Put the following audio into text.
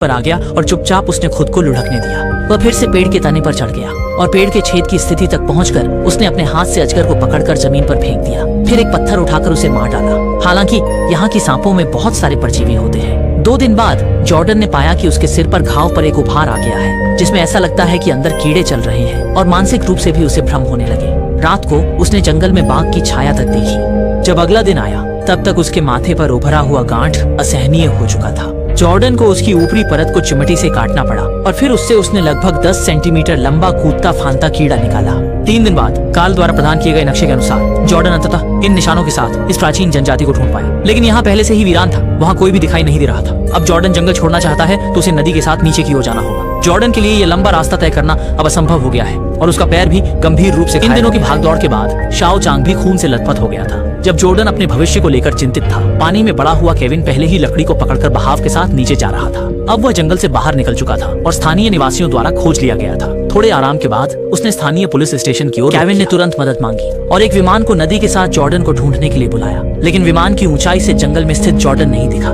पर आ गया और चुपचाप उसने खुद को लुढ़कने दिया। वह फिर से पेड़ के तने पर चढ़ गया और पेड़ के छेद की स्थिति तक पहुंचकर उसने अपने हाथ से अजगर को पकड़कर जमीन पर फेंक दिया। फिर एक पत्थर उठाकर उसे मार डाला। हालांकि यहाँ की सांपों में बहुत सारे परजीवी होते हैं। 2 दिन बाद जॉर्डन ने पाया कि उसके सिर पर घाव पर एक उभार आ गया है, जिसमें ऐसा लगता है कि अंदर कीड़े चल रहे हैं और मानसिक रूप से भी उसे भ्रम होने लगे। रात को उसने जंगल में बाघ की छाया तक देखी। जब अगला दिन आया तब तक उसके माथे पर उभरा हुआ गांठ असहनीय हो चुका था। जॉर्डन को उसकी ऊपरी परत को चिमटी से काटना पड़ा और फिर उससे उसने लगभग 10 सेंटीमीटर लंबा कूदता फांदता कीड़ा निकाला। 3 दिन बाद काल द्वारा प्रदान किए गए नक्शे के अनुसार जॉर्डन अंततः इन निशानों के साथ इस प्राचीन जनजाति को ढूंढ पाया। लेकिन यहाँ पहले से ही वीरान था, वहाँ कोई भी दिखाई नहीं दे रहा था। अब जॉर्डन जंगल छोड़ना चाहता है तो उसे नदी के साथ नीचे की ओर जाना होगा। जॉर्डन के लिए ये लंबा रास्ता तय करना अब असंभव हो गया है और उसका पैर भी गंभीर रूप से। इन दिनों की भागदौड़ के बाद शाओ चांग भी खून से लथपथ हो गया था। जब जॉर्डन अपने भविष्य को लेकर चिंतित था, पानी में पड़ा हुआ केविन पहले ही लकड़ी को पकड़कर बहाव के साथ नीचे जा रहा था। अब वह जंगल से बाहर निकल चुका था और स्थानीय निवासियों द्वारा खोज लिया गया था। थोड़े आराम के बाद उसने स्थानीय पुलिस स्टेशन की ओर। केविन ने तुरंत मदद मांगी और एक विमान को नदी के साथ जॉर्डन को ढूंढने के लिए बुलाया, लेकिन विमान की ऊंचाई से जंगल में स्थित जॉर्डन नहीं दिखा।